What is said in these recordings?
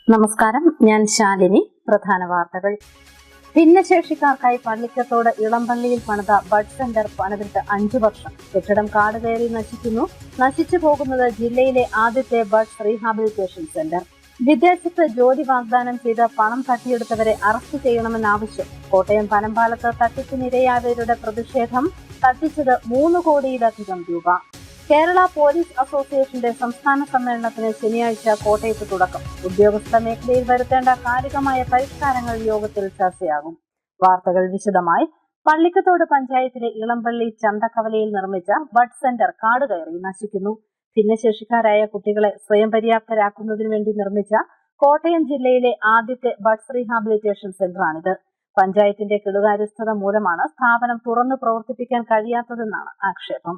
നമസ്കാരം, ഞാൻ ശാലിനി. പ്രധാന വാർത്തകൾ. ഭിന്നശേഷിക്കാർക്കായി പള്ളിക്കത്തോട് ഇളമ്പള്ളിയിൽ പണിത ബഡ് സെന്റർ പണിതിട്ട് 5 വർഷം. കെട്ടിടം കാട് കയറി നശിക്കുന്നു. നശിച്ചു പോകുന്നത് ജില്ലയിലെ ആദ്യത്തെ ബഡ് റീഹാബിലിറ്റേഷൻ സെന്റർ. വിദേശത്ത് ജോലി വാഗ്ദാനം ചെയ്ത് പണം തട്ടിയെടുത്തവരെ അറസ്റ്റ് ചെയ്യണമെന്നാവശ്യം. കോട്ടയം പനമ്പാലത്ത് തട്ടിപ്പിനിരയായവരുടെ പ്രതിഷേധം. തട്ടിച്ചത് 3 കോടിയിലധികം രൂപ. കേരള പോലീസ് അസോസിയേഷന്റെ സംസ്ഥാന സമ്മേളനത്തിന് ശനിയാഴ്ച കോട്ടയത്ത് തുടക്കം. ഉദ്യോഗസ്ഥ മേഖലയിൽ വരുത്തേണ്ട കാലികമായ പരിഷ്കാരങ്ങൾ യോഗത്തിൽ ചർച്ചയാകും. വാർത്തകൾ വിശദമായി. പള്ളിക്കത്തോട് പഞ്ചായത്തിലെ ഇളമ്പള്ളി ചന്തക്കവലയിൽ നിർമ്മിച്ച ബഡ് സെന്റർ കാട് കയറി നശിക്കുന്നു. ഭിന്നശേഷിക്കാരായ കുട്ടികളെ സ്വയം പര്യാപ്തരാക്കുന്നതിനു വേണ്ടി നിർമ്മിച്ച കോട്ടയം ജില്ലയിലെ ആദ്യത്തെ ബഡ് റീഹാബിലിറ്റേഷൻ സെന്ററാണിത്. പഞ്ചായത്തിന്റെ കെടുകാര്യസ്ഥത മൂലമാണ് സ്ഥാപനം തുറന്നു പ്രവർത്തിപ്പിക്കാൻ കഴിയാത്തതെന്നാണ് ആക്ഷേപം.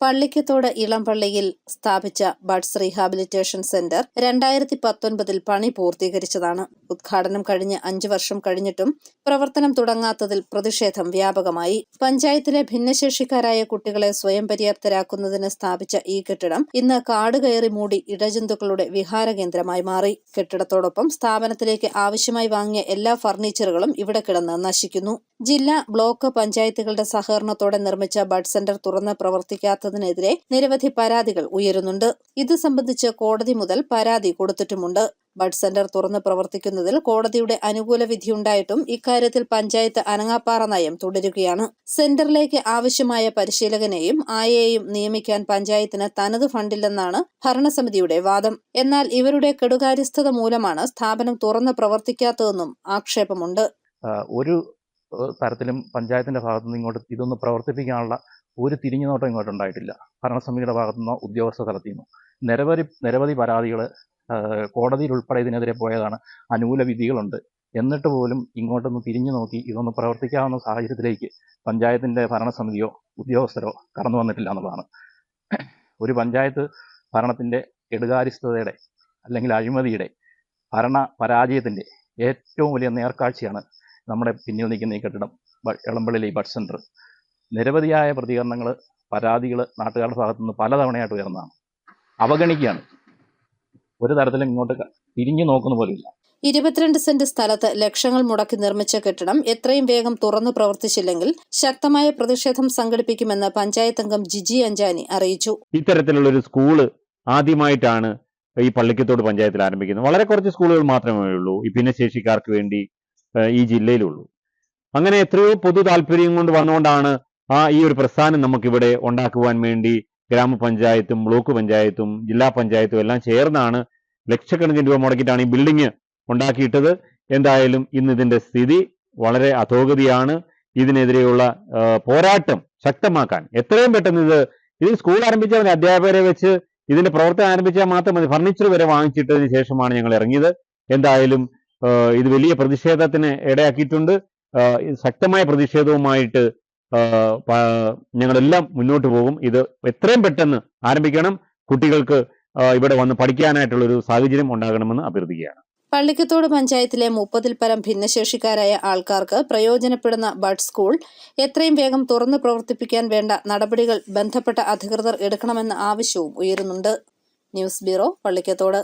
പള്ളിക്കത്തോട് ഇളമ്പള്ളിയിൽ സ്ഥാപിച്ച ബഡ്സ് റീഹാബിലിറ്റേഷൻ സെന്റർ 2019 പണി പൂർത്തീകരിച്ചതാണ്. ഉദ്ഘാടനം കഴിഞ്ഞ് 5 വർഷം കഴിഞ്ഞിട്ടും പ്രവർത്തനം തുടങ്ങാത്തതിൽ പ്രതിഷേധം വ്യാപകമായി. പഞ്ചായത്തിലെ ഭിന്നശേഷിക്കാരായ കുട്ടികളെ സ്വയം പര്യാപ്തരാക്കുന്നതിന് സ്ഥാപിച്ച ഈ കെട്ടിടം ഇന്ന് കാട് കയറി മൂടി ഇടജന്തുക്കളുടെ വിഹാര കേന്ദ്രമായി മാറി. കെട്ടിടത്തോടൊപ്പം സ്ഥാപനത്തിലേക്ക് ആവശ്യമായി വാങ്ങിയ എല്ലാ ഫർണിച്ചറുകളും ഇവിടെ കിടന്ന് നശിക്കുന്നു. ജില്ലാ, ബ്ലോക്ക് പഞ്ചായത്തുകളുടെ സഹകരണത്തോടെ നിർമ്മിച്ച ബഡ് സെന്റർ തുറന്ന് പ്രവർത്തിക്കാത്തതിനെതിരെ നിരവധി പരാതികൾ ഉയരുന്നുണ്ട്. ഇത് സംബന്ധിച്ച് കോടതി മുതൽ പരാതി കൊടുത്തിട്ടുമുണ്ട്. ബഡ് സെന്റർ തുറന്ന് പ്രവർത്തിക്കുന്നതിൽ കോടതിയുടെ അനുകൂല വിധിയുണ്ടായിട്ടും ഇക്കാര്യത്തിൽ പഞ്ചായത്ത് അനങ്ങാപ്പാറ നയം തുടരുകയാണ്. സെന്ററിലേക്ക് ആവശ്യമായ പരിശീലകനെയും ആയയെയും നിയമിക്കാൻ പഞ്ചായത്തിന് തനത് ഫണ്ടില്ലെന്നാണ് ഭരണസമിതിയുടെ വാദം. എന്നാൽ ഇവരുടെ കെടുകാര്യസ്ഥത മൂലമാണ് സ്ഥാപനം തുറന്ന് പ്രവർത്തിക്കാത്തതെന്നും ആക്ഷേപമുണ്ട്. ഒരു തരത്തിലും പഞ്ചായത്തിന്റെ ഭാഗത്തുനിന്ന് ഇങ്ങോട്ട് ഇതൊന്ന് പ്രവർത്തിപ്പിക്കാനുള്ള ഒരു തിരിഞ്ഞുനോട്ടം ഇങ്ങോട്ടുണ്ടായിട്ടില്ല. ഭരണസമിതിയുടെ ഭാഗത്തുനിന്നോ ഉദ്യോഗസ്ഥ തലത്തിൽ നിന്നോ നിരവധി പരാതികൾ കോടതിയിൽ ഉൾപ്പെടെ ഇതിനെതിരെ പോയതാണ്. അനുകൂല വിധികളുണ്ട്. എന്നിട്ട് പോലും ഇങ്ങോട്ടൊന്ന് തിരിഞ്ഞു നോക്കി ഇതൊന്ന് പ്രവർത്തിക്കാവുന്ന സാഹചര്യത്തിലേക്ക് പഞ്ചായത്തിന്റെ ഭരണസമിതിയോ ഉദ്യോഗസ്ഥരോ കടന്നു വന്നിട്ടില്ല എന്നുള്ളതാണ്. ഒരു പഞ്ചായത്ത് ഭരണത്തിന്റെ കെടുകാര്യസ്ഥതയുടെ അല്ലെങ്കിൽ അഴിമതിയുടെ ഭരണ പരാജയത്തിന്റെ ഏറ്റവും വലിയ നേർക്കാഴ്ചയാണ് നമ്മുടെ പിന്നിൽ നിൽക്കുന്ന ഈ കെട്ടിടം, ഇളമ്പള്ളിയിലെ ഈ ബഡ് സെന്റർ. നിരവധിയായ പ്രതികരണങ്ങൾ, പരാതികൾ നാട്ടുകാരുടെ ഭാഗത്തുനിന്ന് പലതവണയായിട്ട് ഉയർന്നതാണ്. അവഗണിക്കുകയാണ്. ഒരു തരത്തിലും ഇങ്ങോട്ട് തിരിഞ്ഞു നോക്കുന്ന പോലെയില്ല. 22 സെന്റ് സ്ഥലത്ത് ലക്ഷങ്ങൾ മുടക്കി നിർമ്മിച്ച കെട്ടിടം എത്രയും വേഗം തുറന്നു പ്രവർത്തിച്ചില്ലെങ്കിൽ ശക്തമായ പ്രതിഷേധം സംഘടിപ്പിക്കുമെന്ന് പഞ്ചായത്ത് അംഗം ജിജി അഞ്ചാനി അറിയിച്ചു. ഇത്തരത്തിലുള്ളൊരു സ്കൂള് ആദ്യമായിട്ടാണ് ഈ പള്ളിക്കത്തോട് പഞ്ചായത്തിൽ ആരംഭിക്കുന്നത്. വളരെ കുറച്ച് സ്കൂളുകൾ മാത്രമേ ഉള്ളൂ ഈ ഭിന്നശേഷിക്കാർക്ക് വേണ്ടി ഈ ജില്ലയിലുള്ളൂ. അങ്ങനെ എത്രയോ പൊതു താല്പര്യം കൊണ്ട് വന്നുകൊണ്ടാണ് ഈ ഒരു പ്രസ്ഥാനം നമുക്കിവിടെ ഉണ്ടാക്കുവാൻ വേണ്ടി ഗ്രാമപഞ്ചായത്തും ബ്ലോക്ക് പഞ്ചായത്തും ജില്ലാ പഞ്ചായത്തും എല്ലാം ചേർന്നാണ് ലക്ഷക്കണക്കിന് രൂപ മുടക്കിയിട്ടാണ് ഈ ബിൽഡിംഗ് ഉണ്ടാക്കിയിട്ടത്. എന്തായാലും ഇന്ന് ഇതിന്റെ സ്ഥിതി വളരെ അധോഗതിയാണ്. ഇതിനെതിരെയുള്ള പോരാട്ടം ശക്തമാക്കാൻ എത്രയും പെട്ടെന്ന് ഇത് സ്കൂൾ ആരംഭിച്ചാൽ അധ്യാപകരെ വെച്ച് ഇതിന്റെ പ്രവർത്തനം ആരംഭിച്ചാൽ മാത്രം മതി. ഫർണിച്ചർ വരെ വാങ്ങിച്ചിട്ടതിന് ശേഷമാണ് ഞങ്ങൾ ഇറങ്ങിയത്. എന്തായാലും ഇത് വലിയ പ്രതിഷേധത്തിന് ഇടയാക്കിയിട്ടുണ്ട്. ശക്തമായ പ്രതിഷേധവുമായിട്ട് ഞങ്ങളെല്ലാം മുന്നോട്ട് പോകും. ഇത് എത്രയും പെട്ടെന്ന് ആരംഭിക്കണം. കുട്ടികൾക്ക് ഇവിടെ വന്ന് പഠിക്കാനായിട്ടുള്ളൊരു സാഹചര്യം ഉണ്ടാകണമെന്ന് അഭ്യർത്ഥിക്കുകയാണ്. പള്ളിക്കത്തോട് പഞ്ചായത്തിലെ 30-ൽ പരം ഭിന്നശേഷിക്കാരായ ആൾക്കാർക്ക് പ്രയോജനപ്പെടുന്ന ബഡ് സ്കൂൾ എത്രയും വേഗം തുറന്നു പ്രവർത്തിപ്പിക്കാൻ വേണ്ട നടപടികൾ ബന്ധപ്പെട്ട അധികൃതർ എടുക്കണമെന്ന ആവശ്യവും ഉയരുന്നുണ്ട്. News bureau, Pallikkathodu.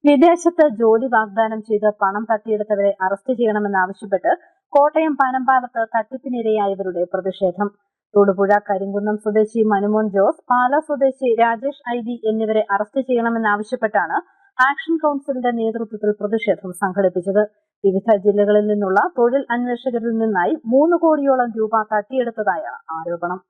വിദേശത്ത് ജോലി വാഗ്ദാനം ചെയ്ത് പണം തട്ടിയെടുത്തവരെ അറസ്റ്റ് ചെയ്യണമെന്നാവശ്യപ്പെട്ട് കോട്ടയം പനമ്പാലത്ത് തട്ടിപ്പിനിരയായവരുടെ പ്രതിഷേധം. തൊടുപുഴ കരിങ്കുന്നം സ്വദേശി മനുമോൻ ജോസ്, പാലാ സ്വദേശി രാജേഷ് ഐവി എന്നിവരെ അറസ്റ്റ് ചെയ്യണമെന്നാവശ്യപ്പെട്ടാണ് ആക്ഷൻ കൌൺസിലിന്റെ നേതൃത്വത്തിൽ പ്രതിഷേധം സംഘടിപ്പിച്ചത്. വിവിധ ജില്ലകളിൽ നിന്നുള്ള തൊഴിൽ അന്വേഷകരിൽ നിന്നായി 3 കോടിയോളം രൂപ തട്ടിയെടുത്തതായാണ് ആരോപണം.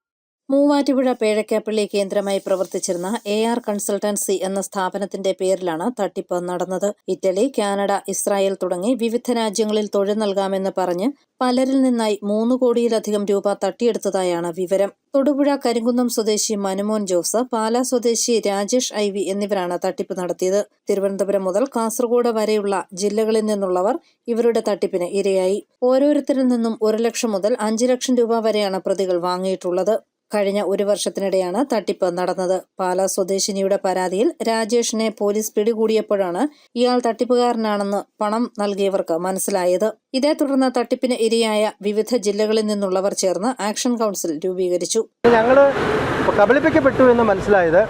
മൂവാറ്റുപുഴ പേഴക്കാപ്പള്ളി കേന്ദ്രമായി പ്രവർത്തിച്ചിരുന്ന AR കൺസൾട്ടൻസി എന്ന സ്ഥാപനത്തിന്റെ പേരിലാണ് തട്ടിപ്പ് നടന്നത്. ഇറ്റലി, കാനഡ, ഇസ്രായേൽ തുടങ്ങി വിവിധ രാജ്യങ്ങളിൽ തൊഴിൽ നൽകാമെന്ന് പറഞ്ഞ് പലരിൽ നിന്നായി 3 കോടിയിലധികം രൂപ തട്ടിയെടുത്തതായാണ് വിവരം. തൊടുപുഴ കരിങ്കുന്നം സ്വദേശി മനുമോൻ ജോസ്, പാലാ സ്വദേശി രാജേഷ് ഐവി എന്നിവരാണ് തട്ടിപ്പ് നടത്തിയത്. തിരുവനന്തപുരം മുതൽ കാസർഗോഡ് വരെയുള്ള ജില്ലകളിൽ നിന്നുള്ളവർ ഇവരുടെ തട്ടിപ്പിന് ഇരയായി. ഓരോരുത്തരിൽ നിന്നും 1 ലക്ഷം മുതൽ 5 ലക്ഷം രൂപ വരെയാണ് പ്രതികൾ വാങ്ങിയിട്ടുള്ളത്. കഴിഞ്ഞ 1 വർഷത്തിനിടെയാണ് തട്ടിപ്പ് നടന്നത്. പാലാ സ്വദേശിനിയുടെ പരാതിയിൽ രാജേഷിനെ പോലീസ് പിടികൂടിയപ്പോഴാണ് ഇയാൾ തട്ടിപ്പുകാരനാണെന്ന് പണം നൽകിയവർക്ക് മനസ്സിലായത്. ഇതേ തുടർന്ന് തട്ടിപ്പിന് ഇരയായ വിവിധ ജില്ലകളിൽ നിന്നുള്ളവർ ചേർന്ന് ആക്ഷൻ കൗൺസിൽ രൂപീകരിച്ചു. ഞങ്ങൾ കബളിപ്പിക്കപ്പെട്ടു എന്ന് മനസ്സിലായത്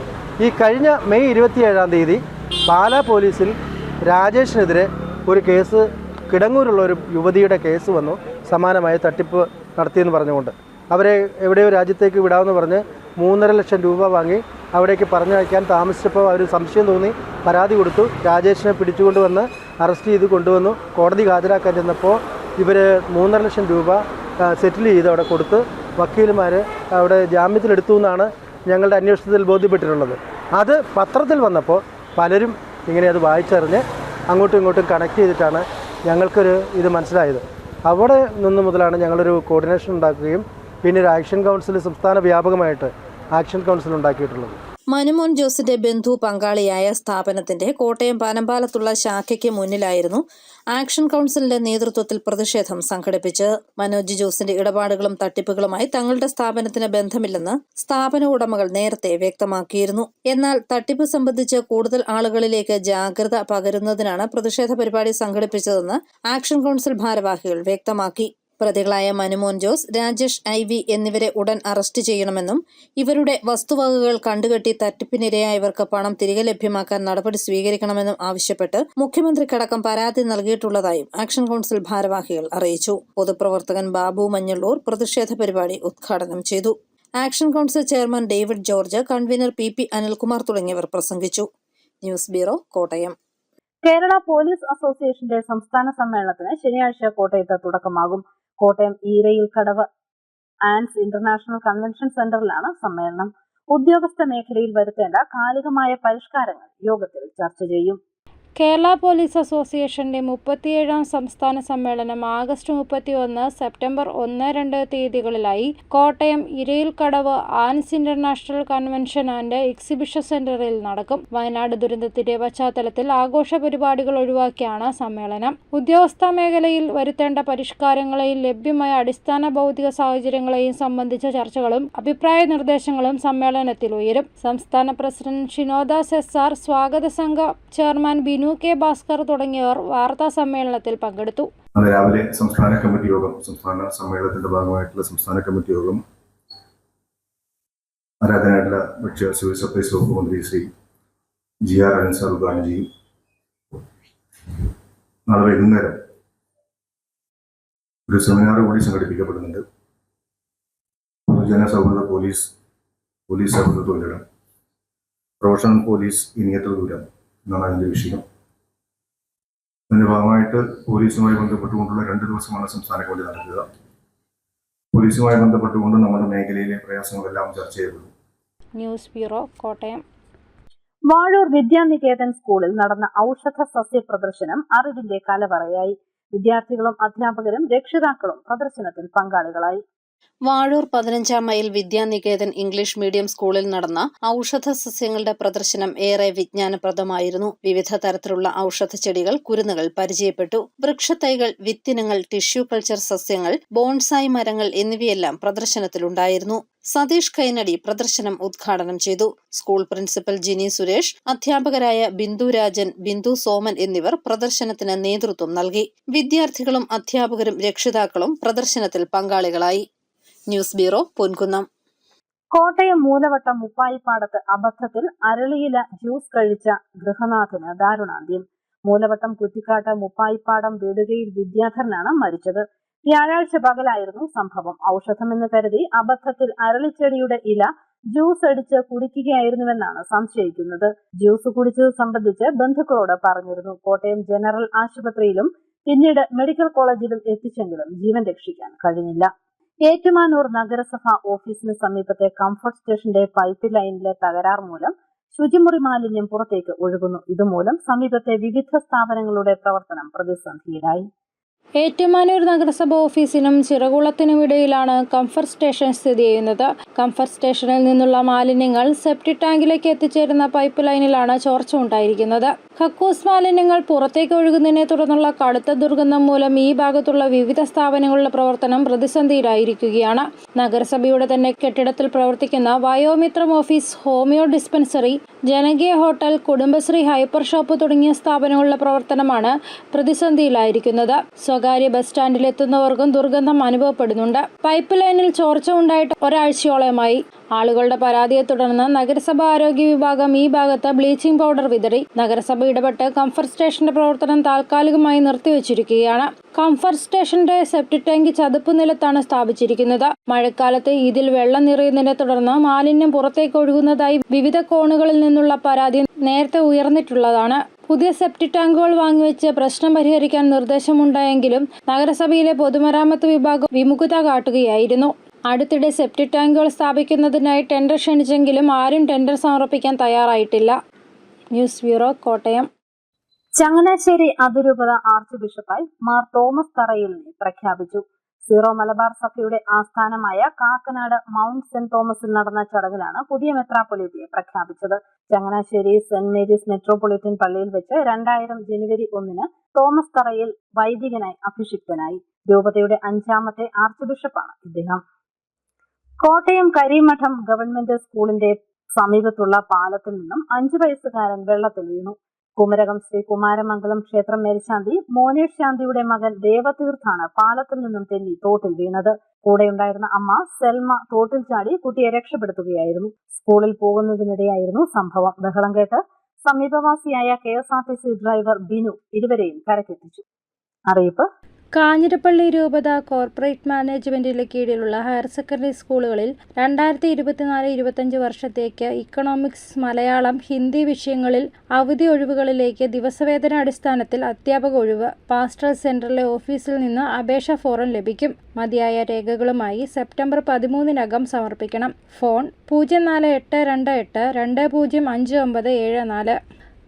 ഈ കഴിഞ്ഞ മെയ് 27 പാലാ പോലീസിൽ രാജേഷിനെതിരെ ഒരു കേസ്, കിടങ്ങൂരുള്ള ഒരു യുവതിയുടെ കേസ് വന്നു, സമാനമായ തട്ടിപ്പ് നടത്തിയെന്ന് പറഞ്ഞുകൊണ്ട്. അവരെ എവിടെയോ രാജ്യത്തേക്ക് വിടാമെന്ന് പറഞ്ഞ് 3.5 ലക്ഷം രൂപ വാങ്ങി അവിടേക്ക് പറഞ്ഞയക്കാൻ താമസിച്ചപ്പോൾ അവർ സംശയം തോന്നി പരാതി കൊടുത്തു. രാജേഷിനെ പിടിച്ചുകൊണ്ടുവന്ന് അറസ്റ്റ് ചെയ്ത് കൊണ്ടുവന്നു കോടതി ഹാജരാക്കാൻ ചെന്നപ്പോൾ ഇവർ 3.5 ലക്ഷം രൂപ സെറ്റിൽ ചെയ്ത് അവിടെ കൊടുത്ത് വക്കീലുമാർ അവിടെ ജാമ്യത്തിലെടുത്തു എന്നാണ് ഞങ്ങളുടെ അന്വേഷണത്തിൽ ബോധ്യപ്പെട്ടിട്ടുള്ളത്. അത് പത്രത്തിൽ വന്നപ്പോൾ പലരും ഇങ്ങനെ അത് വായിച്ചറിഞ്ഞ് അങ്ങോട്ടും ഇങ്ങോട്ടും കണക്ട് ചെയ്തിട്ടാണ് ഞങ്ങൾക്കൊരു ഇത് മനസ്സിലായത്. അവിടെ നിന്ന് മുതലാണ് ഞങ്ങളൊരു കോർഡിനേഷൻ ഉണ്ടാക്കുകയും പിന്നെ ഒരു ആക്ഷൻ കൗൺസിൽ സംസ്ഥാന വ്യാപകമായിട്ട് ആക്ഷൻ കൗൺസിൽ ഉണ്ടാക്കിയിട്ടുള്ളത്. മനുമോൻ ജോസിന്റെ ബന്ധു പങ്കാളിയായ സ്ഥാപനത്തിന്റെ കോട്ടയം പാനമ്പാലത്തുള്ള ശാഖയ്ക്ക് മുന്നിലായിരുന്നു ആക്ഷൻ കൗൺസിലിന്റെ നേതൃത്വത്തിൽ പ്രതിഷേധം സംഘടിപ്പിച്ച്. മനോജ് ജോസിന്റെ ഇടപാടുകളും തട്ടിപ്പുകളുമായി തങ്ങളുടെ സ്ഥാപനത്തിന് ബന്ധമില്ലെന്ന് സ്ഥാപന ഉടമകൾ നേരത്തെ വ്യക്തമാക്കിയിരുന്നു. എന്നാൽ തട്ടിപ്പ് സംബന്ധിച്ച് കൂടുതൽ ആളുകളിലേക്ക് ജാഗ്രത പകരുന്നതിനാണ് പ്രതിഷേധ പരിപാടി സംഘടിപ്പിച്ചതെന്ന് ആക്ഷൻ കൗൺസിൽ ഭാരവാഹികൾ വ്യക്തമാക്കി. പ്രതികളായ മനുമോൻ ജോസ്, രാജേഷ് IV എന്നിവരെ ഉടൻ അറസ്റ്റ് ചെയ്യണമെന്നും ഇവരുടെ വസ്തുവകകൾ കണ്ടുകെട്ടി തട്ടിപ്പിനിരയായവർക്ക് പണം തിരികെ ലഭ്യമാക്കാൻ നടപടി സ്വീകരിക്കണമെന്നും ആവശ്യപ്പെട്ട് മുഖ്യമന്ത്രിക്കടക്കം പരാതി നൽകിയിട്ടുള്ളതായും ആക്ഷൻ കൗൺസിൽ ഭാരവാഹികൾ അറിയിച്ചു. പൊതുപ്രവർത്തകൻ ബാബു മഞ്ഞള്ളൂർ പ്രതിഷേധ പരിപാടി ഉദ്ഘാടനം ചെയ്തു. Action council chairman David George, convener PP Anilkumar തുടങ്ങിയവർ പ്രസംഗിച്ചു. News bureau, Kottayam. Kerala police അസോസിയേഷന്റെ സംസ്ഥാന സമ്മേളനത്തിന് ശനിയാഴ്ച കോട്ടയത്ത് തുടക്കമാകും. കോട്ടയം ഈരയിൽ കടവ് ആൻസ് ഇന്റർനാഷണൽ കൺവെൻഷൻ സെന്ററിലാണ് സമ്മേളനം. ഉദ്യോഗസ്ഥ മേഖലയിൽ വരുത്തേണ്ട കാലികമായ പരിഷ്കാരങ്ങൾ യോഗത്തിൽ ചർച്ച ചെയ്യും. കേരള പോലീസ് അസോസിയേഷന്റെ 37ാം സംസ്ഥാന സമ്മേളനം ആഗസ്റ്റ് 31, സെപ്റ്റംബർ 1, 2 തീയതികളിലായി Kottayam Irayilkadavu Ann's international convention and exhibition സെന്ററിൽ നടക്കും. വയനാട് ദുരന്തത്തിന്റെ പശ്ചാത്തലത്തിൽ ആഘോഷ പരിപാടികൾ ഒഴിവാക്കിയാണ് സമ്മേളനം. ഉദ്യോഗസ്ഥ മേഖലയിൽ വരുത്തേണ്ട പരിഷ്കാരങ്ങളെയും ലഭ്യമായ അടിസ്ഥാന ഭൗതിക സാഹചര്യങ്ങളെയും സംബന്ധിച്ച ചർച്ചകളും അഭിപ്രായ നിർദ്ദേശങ്ങളും സമ്മേളനത്തിൽ ഉയരും. സംസ്ഥാന പ്രസിഡന്റ് ഷിനോദാസ് SR, സ്വാഗത സംഘ ചെയർമാൻ ബിനു K. ഭാസ്കർ തുടങ്ങിയവർ വാർത്താ സമ്മേളനത്തിൽ പങ്കെടുത്തു. രാവിലെ സംസ്ഥാന കമ്മിറ്റി യോഗം, സംസ്ഥാന സമ്മേളനത്തിന്റെ ഭാഗമായിട്ടുള്ള സംസ്ഥാന കമ്മിറ്റി യോഗം ആരാധനായിട്ടുള്ള ഭക്ഷ്യ സിവിൽ സപ്ലൈസ് വകുപ്പ് മന്ത്രി ശ്രീ GR അനിൽ സാർ ഉദ്ഘാടനം ചെയ്യും. നാളെ വൈകുന്നേരം ഒരു സെമിനാർ കൂടി സംഘടിപ്പിക്കപ്പെടുന്നുണ്ട്. പൊതുജന സൗഹൃദ പോലീസ് സൗഹൃദ തൊഴിലിടം, പ്രൊഫഷണൽ പോലീസ് ഇനി എത്ര ദൂരം എന്നാണ് അതിൻ്റെ വിഷയം. അതിൻ്റെ ഭാഗമായിട്ട് പോലീസുമായി ബന്ധപ്പെട്ടുകൊണ്ടുള്ള 2 ദിവസമാണ് സംസ്ഥാന കമ്മിറ്റി നടക്കുക. പോലീസുമായി ബന്ധപ്പെട്ടുകൊണ്ട് നമ്മുടെ മേഖലയിലെ പ്രയാസങ്ങളെല്ലാം ചർച്ച ചെയ്യപ്പെടും. News bureau, Kottayam. വാഴൂർ വിദ്യാനികേതൻ സ്കൂളിൽ നടന്ന ഔഷധ സസ്യ പ്രദർശനം അറിവിന്റെ കലവറയായി. വിദ്യാർത്ഥികളും അധ്യാപകരും രക്ഷിതാക്കളും പ്രദർശനത്തിൽ പങ്കാളികളായി. വാഴൂർ 15-ാം മൈൽ വിദ്യാനികേതൻ ഇംഗ്ലീഷ് മീഡിയം സ്കൂളിൽ നടന്ന ഔഷധ സസ്യങ്ങളുടെ പ്രദർശനം ഏറെ വിജ്ഞാനപ്രദമായിരുന്നു. വിവിധ തരത്തിലുള്ള ഔഷധ ചെടികൾ, കുരുന്നുകൾ പരിചയപ്പെട്ടു. വൃക്ഷത്തൈകൾ, വിത്തിനങ്ങൾ, ടിഷ്യൂ കൾച്ചർ സസ്യങ്ങൾ, ബോൺസായി മരങ്ങൾ എന്നിവയെല്ലാം പ്രദർശനത്തിലുണ്ടായിരുന്നു. സതീഷ് കൈനടി പ്രദർശനം ഉദ്ഘാടനം ചെയ്തു. സ്കൂൾ പ്രിൻസിപ്പൽ ജിനി സുരേഷ്, അധ്യാപകരായ ബിന്ദു രാജൻ, ബിന്ദു സോമൻ എന്നിവർ പ്രദർശനത്തിന് നേതൃത്വം നൽകി. വിദ്യാർത്ഥികളും അധ്യാപകരും രക്ഷിതാക്കളും പ്രദർശനത്തിൽ പങ്കാളികളായി. News bureau, Ponkunnam. കോട്ടയം മൂലവട്ടം മുപ്പായിപ്പാടത്ത് അബദ്ധത്തിൽ അരളിയില ജ്യൂസ് കഴിച്ച ഗൃഹനാഥന് ദാരുണാന്ത്യം. മൂലവട്ടം കുറ്റിക്കാട്ട് മുപ്പായിപ്പാടം വീടുകയിൽ വിദ്യാധരനാണ് മരിച്ചത്. വ്യാഴാഴ്ച പകലായിരുന്നു സംഭവം. ഔഷധമെന്ന് കരുതി അബദ്ധത്തിൽ അരളിച്ചെടിയുടെ ഇല ജ്യൂസ് അടിച്ച് കുടിക്കുകയായിരുന്നുവെന്നാണ് സംശയിക്കുന്നത്. ജ്യൂസ് കുടിച്ചത് സംബന്ധിച്ച് ബന്ധുക്കളോട് പറഞ്ഞിരുന്നു. കോട്ടയം ജനറൽ ആശുപത്രിയിലും പിന്നീട് മെഡിക്കൽ കോളേജിലും എത്തിച്ചെങ്കിലും ജീവൻ രക്ഷിക്കാൻ കഴിഞ്ഞില്ല. ഏറ്റുമാനൂർ നഗരസഭ ഓഫീസിന് സമീപത്തെ കംഫർട്ട് സ്റ്റേഷന്റെ പൈപ്പ് ലൈനിലെ തകരാർ മൂലം ശുചിമുറി മാലിന്യം പുറത്തേക്ക് ഒഴുകുന്നു. ഇതുമൂലം സമീപത്തെ വിവിധ സ്ഥാപനങ്ങളുടെ പ്രവർത്തനം പ്രതിസന്ധിയിലായി. ഏറ്റുമാനൂർ നഗരസഭ ഓഫീസിനും ചിറകുളത്തിനും ഇടയിലാണ് കംഫർട്ട് സ്റ്റേഷൻ സ്ഥിതി ചെയ്യുന്നത്. കംഫർട്ട് സ്റ്റേഷനിൽ നിന്നുള്ള മാലിന്യങ്ങൾ സെപ്റ്റിക് ടാങ്കിലേക്ക് എത്തിച്ചേരുന്ന പൈപ്പ് ലൈനിലാണ് ചോർച്ച ഉണ്ടായിരിക്കുന്നത്. കക്കൂസ് മാലിന്യങ്ങൾ പുറത്തേക്ക് ഒഴുകുന്നതിനെ തുടർന്നുള്ള കടുത്ത ദുർഗന്ധം മൂലം ഈ ഭാഗത്തുള്ള വിവിധ സ്ഥാപനങ്ങളുടെ പ്രവർത്തനം പ്രതിസന്ധിയിലായിരിക്കുകയാണ്. നഗരസഭയുടെ തന്നെ കെട്ടിടത്തിൽ പ്രവർത്തിക്കുന്ന വയോമിത്രം ഓഫീസ്, ഹോമിയോ ഡിസ്പെൻസറി, ജനകീയ ഹോട്ടൽ, കുടുംബശ്രീ ഹൈപ്പർ ഷോപ്പ് തുടങ്ങിയ സ്ഥാപനങ്ങളുടെ പ്രവർത്തനമാണ് പ്രതിസന്ധിയിലായിരിക്കുന്നത്. സ്വകാര്യ ബസ് സ്റ്റാൻഡിലെത്തുന്നവർക്കും ദുർഗന്ധം അനുഭവപ്പെടുന്നുണ്ട്. പൈപ്പ് ലൈനിൽ ചോർച്ച ഉണ്ടായിട്ട് ഒരാഴ്ചയോളമായി. ആളുകളുടെ പരാതിയെ തുടർന്ന് നഗരസഭ ആരോഗ്യ വിഭാഗം ഈ ഭാഗത്ത് ബ്ലീച്ചിംഗ് പൗഡർ വിതറി. നഗരസഭ ഇടപെട്ട് കംഫർട്ട് സ്റ്റേഷന്റെ പ്രവർത്തനം താൽക്കാലികമായി നിർത്തിവച്ചിരിക്കുകയാണ്. കംഫർട്ട് സ്റ്റേഷന്റെ സെപ്റ്റിക് ടാങ്ക് ചതുപ്പ് നിലത്താണ് സ്ഥാപിച്ചിരിക്കുന്നത്. മഴക്കാലത്ത് ഇതിൽ വെള്ളം നിറയുന്നതിനെ തുടർന്ന് മാലിന്യം പുറത്തേക്ക് ഒഴുകുന്നതായി വിവിധ കോണുകളിൽ നിന്നുള്ള പരാതി നേരത്തെ ഉയർന്നിട്ടുള്ളതാണ്. പുതിയ സെപ്റ്റിക് ടാങ്കുകൾ വാങ്ങിവെച്ച് പ്രശ്നം പരിഹരിക്കാൻ നിർദ്ദേശമുണ്ടായെങ്കിലും നഗരസഭയിലെ പൊതുമരാമത്ത് വിഭാഗം വിമുഖത കാട്ടുകയായിരുന്നു. അടുത്തിടെ സെപ്റ്റിക് ടാങ്കുകൾ സ്ഥാപിക്കുന്നതിനായി ടെൻഡർ ക്ഷണിച്ചെങ്കിലും ആരും ടെൻഡർ സമർപ്പിക്കാൻ തയ്യാറായിട്ടില്ല. News bureau, Kottayam. ചങ്ങനാശ്ശേരി അതിരൂപത ആർച്ച് ബിഷപ്പായി മാർ തോമസ് തറയിലിനെ പ്രഖ്യാപിച്ചു. സീറോ മലബാർ സഭയുടെ ആസ്ഥാനമായ കാക്കനാട് മൗണ്ട് സെന്റ് തോമസിൽ നടന്ന ചടങ്ങിലാണ് പുതിയ മെത്രാപ്പൊലീത്തയെ പ്രഖ്യാപിച്ചത്. ചങ്ങനാശ്ശേരി സെന്റ് മേരീസ് മെട്രോപൊളിറ്റൻ പള്ളിയിൽ വെച്ച് 2000 ജനുവരി 1 തോമസ് തറയിൽ വൈദികനായി അഭിഷിക്തനായി. രൂപതയുടെ 5ാമത്തെ ആർച്ച് ബിഷപ്പാണ് ഇദ്ദേഹം. കോട്ടയം കരീമഠം ഗവൺമെന്റ് സ്കൂളിന്റെ സമീപത്തുള്ള പാലത്തിൽ നിന്നും 5 വയസ്സുകാരൻ വെള്ളത്തിൽ വീണു. കുമരകം ശ്രീ കുമാരമംഗലം ക്ഷേത്രം മേൽശാന്തി മോനേഷ് ശാന്തിയുടെ മകൻ ദേവതീർത്ഥാണ് പാലത്തിൽ നിന്നും തെന്നി തോട്ടിൽ വീണത്. കൂടെയുണ്ടായിരുന്ന അമ്മ സെൽമ തോട്ടിൽ ചാടി കുട്ടിയെ രക്ഷപ്പെടുത്തുകയായിരുന്നു. സ്കൂളിൽ പോകുന്നതിനിടെയായിരുന്നു സംഭവം. ബഹളം കേട്ട് സമീപവാസിയായ KSRTC ഡ്രൈവർ ബിനു ഇരുവരെയും കരക്കെത്തിച്ചു. അറിയിപ്പ്: കാഞ്ഞിരപ്പള്ളി രൂപത കോർപ്പറേറ്റ് മാനേജ്മെന്റിന് കീഴിലുള്ള ഹയർ സെക്കൻഡറി സ്കൂളുകളിൽ 2024-25 വർഷത്തേക്ക് ഇക്കണോമിക്സ്, മലയാളം, ഹിന്ദി വിഷയങ്ങളിൽ അവധി ഒഴിവുകളിലേക്ക് ദിവസവേതന അടിസ്ഥാനത്തിൽ അധ്യാപക ഒഴിവ് പാസ്റ്ററൽ സെന്ററിലെ ഓഫീസിൽ നിന്ന് അപേക്ഷാ ഫോറം ലഭിക്കും. മതിയായ രേഖകളുമായി സെപ്റ്റംബർ 13 സമർപ്പിക്കണം. ഫോൺ 048282205974.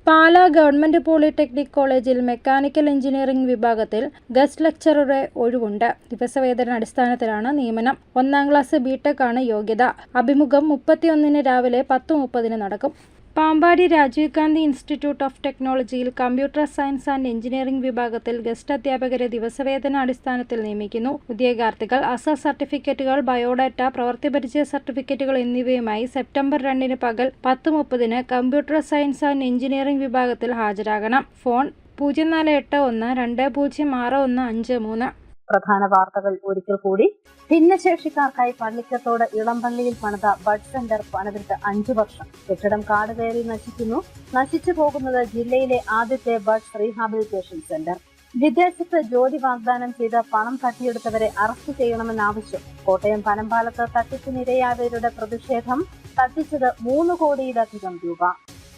പാലാ ഗവൺമെന്റ് പോളിടെക്നിക് കോളേജിൽ മെക്കാനിക്കൽ എഞ്ചിനീയറിംഗ് വിഭാഗത്തിൽ ഗസ്റ്റ് ലെക്ചററുടെ ഒഴിവുണ്ട്. ദിവസവേതന അടിസ്ഥാനത്തിലാണ് നിയമനം. 1ാം ക്ലാസ് ബിടെക് ആണ് യോഗ്യത. അഭിമുഖം 31 രാവിലെ 10:30 നടക്കും. പാമ്പാടി രാജീവ് ഗാന്ധി ഇൻസ്റ്റിറ്റ്യൂട്ട് ഓഫ് ടെക്നോളജിയിൽ കമ്പ്യൂട്ടർ സയൻസ് ആൻഡ് എഞ്ചിനീയറിംഗ് വിഭാഗത്തിൽ ഗസ്റ്റ് അധ്യാപകരെ ദിവസവേതന അടിസ്ഥാനത്തിൽ നിയമിക്കുന്നു. ഉദ്യോഗാർത്ഥികൾ അസൽ സർട്ടിഫിക്കറ്റുകൾ, ബയോഡാറ്റ, പ്രവൃത്തിപരിചയ സർട്ടിഫിക്കറ്റുകൾ എന്നിവയുമായി സെപ്റ്റംബർ 2 പകൽ 10:30 കമ്പ്യൂട്ടർ സയൻസ് ആൻഡ് എഞ്ചിനീയറിംഗ് വിഭാഗത്തിൽ ഹാജരാകണം. ഫോൺ 0481206153. പ്രധാന വാർത്തകൾ ഒരിക്കൽ കൂടി. ഭിന്നശേഷിക്കാർക്കായി പള്ളിക്കത്തോട് ഇളമ്പള്ളിയിൽ പണിത ബഡ് സെന്റർ പണിതിട്ട് 5 വർഷം. കെട്ടിടം കാടുകയറി നശിക്കുന്നു. നശിച്ചു പോകുന്നത് ജില്ലയിലെ ആദ്യത്തെ ബഡ് റീഹാബിലിറ്റേഷൻ സെന്റർ. വിദേശത്ത് ജോലി വാഗ്ദാനം ചെയ്ത് പണം തട്ടിയെടുത്തവരെ അറസ്റ്റ് ചെയ്യണമെന്നാവശ്യം. കോട്ടയം പനമ്പാലത്ത് തട്ടിപ്പിനിരയായവരുടെ പ്രതിഷേധം. തട്ടിച്ചത് 3 കോടിയിലധികം രൂപ.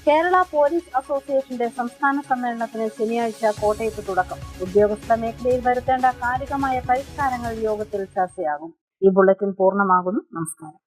കേരള പോലീസ് അസോസിയേഷന്റെ സംസ്ഥാന സമ്മേളനത്തിന് ശനിയാഴ്ച കോട്ടയത്ത് തുടക്കം. ഉദ്യോഗസ്ഥ മേഖലയിൽ വരുത്തേണ്ട കാലികമായ പരിഷ്കാരങ്ങൾ യോഗത്തിൽ ചർച്ചയാകും. ഈ ബുള്ളറ്റിൻ പൂർണ്ണമാകുന്നു. നമസ്കാരം.